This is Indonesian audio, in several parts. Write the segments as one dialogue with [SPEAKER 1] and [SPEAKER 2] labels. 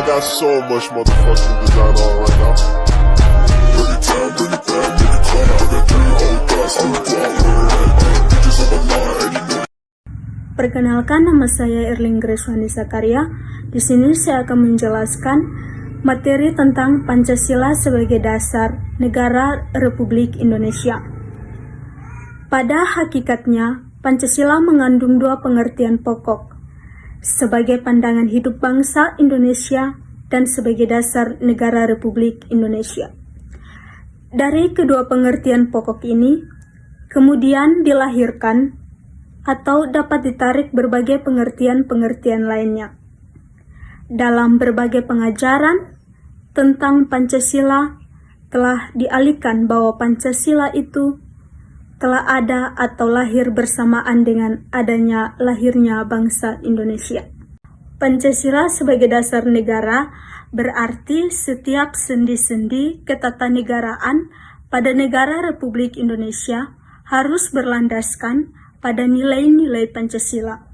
[SPEAKER 1] got so much motherfucking design on right now. Bring it down, bring it down, bring it down. I got 3 old guys, I'm the bitches on my line, and you know.
[SPEAKER 2] Perkenalkan, nama saya Erling Greswani Sakaria. Di sini saya akan menjelaskan materi tentang Pancasila sebagai dasar negara Republik Indonesia. Pada hakikatnya, Pancasila mengandung 2 pengertian pokok, sebagai pandangan hidup bangsa Indonesia dan sebagai dasar negara Republik Indonesia. Dari kedua pengertian pokok ini, kemudian dilahirkan atau dapat ditarik berbagai pengertian-pengertian lainnya. Dalam berbagai pengajaran tentang Pancasila telah dialihkan bahwa Pancasila itu telah ada atau lahir bersamaan dengan lahirnya bangsa Indonesia. Pancasila sebagai dasar negara berarti setiap sendi-sendi ketatanegaraan pada negara Republik Indonesia harus berlandaskan pada nilai-nilai Pancasila.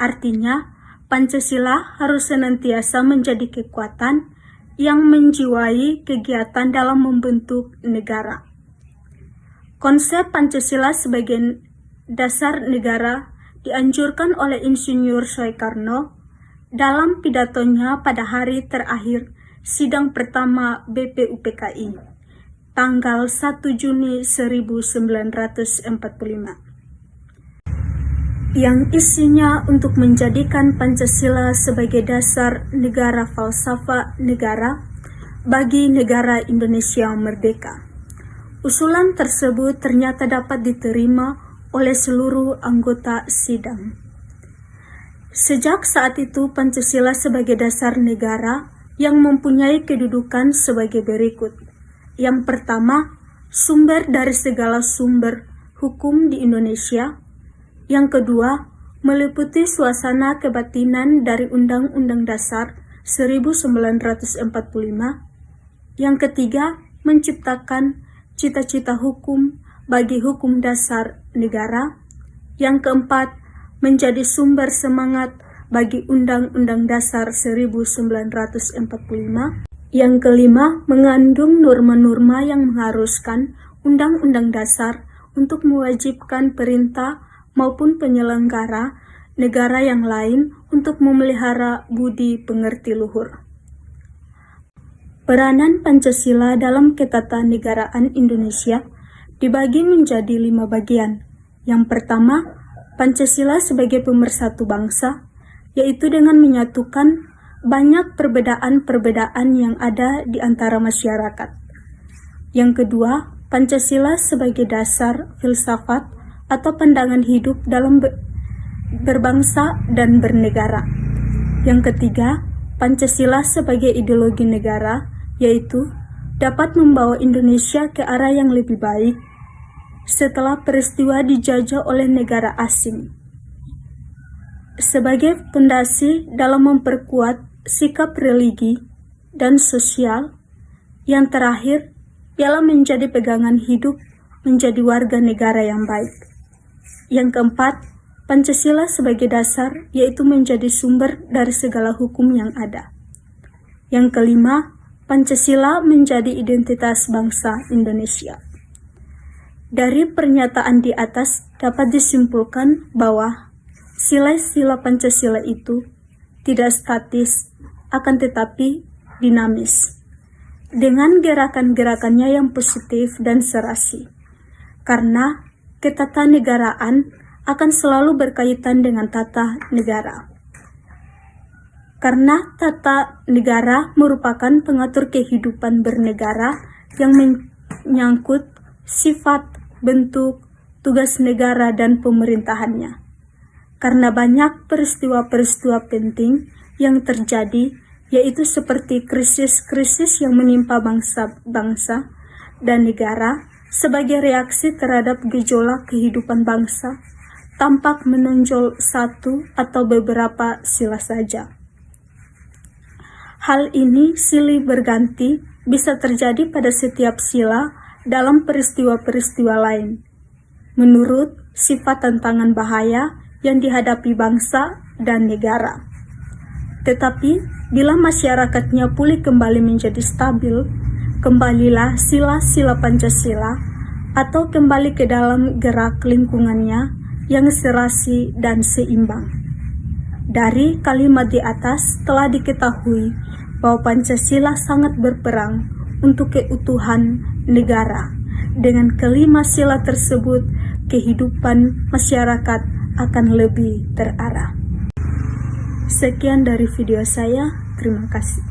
[SPEAKER 2] Artinya, Pancasila harus senantiasa menjadi kekuatan yang menjiwai kegiatan dalam membentuk negara. Konsep Pancasila sebagai dasar negara dianjurkan oleh Insinyur Soekarno dalam pidatonya pada hari terakhir sidang pertama BPUPKI, tanggal 1 Juni 1945. Yang isinya untuk menjadikan Pancasila sebagai dasar negara falsafah negara bagi negara Indonesia merdeka. Usulan tersebut ternyata dapat diterima oleh seluruh anggota sidang. Sejak saat itu, Pancasila sebagai dasar negara yang mempunyai kedudukan sebagai berikut. Yang pertama, sumber dari segala sumber hukum di Indonesia. Yang kedua, meliputi suasana kebatinan dari Undang-Undang Dasar 1945. Yang ketiga, menciptakan cita-cita hukum bagi hukum dasar negara. Yang keempat, menjadi sumber semangat bagi Undang-Undang Dasar 1945. Yang kelima, mengandung norma-norma yang mengharuskan Undang-Undang Dasar untuk mewajibkan perintah maupun penyelenggara negara yang lain untuk memelihara budi pengerti luhur. Peranan Pancasila dalam ketatanegaraan Indonesia dibagi menjadi 5 bagian. Yang pertama, Pancasila sebagai pemersatu bangsa, yaitu dengan menyatukan banyak perbedaan-perbedaan yang ada di antara masyarakat. Yang kedua, Pancasila sebagai dasar filsafat atau pandangan hidup dalam berbangsa dan bernegara. Yang ketiga, Pancasila sebagai ideologi negara, yaitu dapat membawa Indonesia ke arah yang lebih baik setelah peristiwa dijajah oleh negara asing. Sebagai fondasi dalam memperkuat sikap religi dan sosial. Yang terakhir, ialah menjadi pegangan hidup menjadi warga negara yang baik. Yang keempat, Pancasila sebagai dasar, yaitu menjadi sumber dari segala hukum yang ada. Yang kelima, Pancasila menjadi identitas bangsa Indonesia. Dari pernyataan di atas dapat disimpulkan bahwa sila-sila Pancasila itu tidak statis, akan tetapi dinamis, dengan gerakan-gerakannya yang positif dan serasi. Karena ketatanegaraan akan selalu berkaitan dengan tata negara. Karena tata negara merupakan pengatur kehidupan bernegara yang menyangkut sifat, bentuk, tugas negara dan pemerintahannya. Karena banyak peristiwa-peristiwa penting yang terjadi, yaitu seperti krisis-krisis yang menimpa bangsa-bangsa dan negara, sebagai reaksi terhadap gejolak kehidupan bangsa, tampak menonjol satu atau beberapa sila saja. Hal ini silih berganti bisa terjadi pada setiap sila dalam peristiwa-peristiwa lain, menurut sifat tantangan bahaya yang dihadapi bangsa dan negara. Tetapi bila masyarakatnya pulih kembali menjadi stabil, kembalilah sila-sila Pancasila atau kembali ke dalam gerak lingkungannya yang serasi dan seimbang. Dari kalimat di atas telah diketahui bahwa Pancasila sangat berperang untuk keutuhan negara. Dengan kelima sila tersebut, kehidupan masyarakat akan lebih terarah. Sekian dari video saya, terima kasih.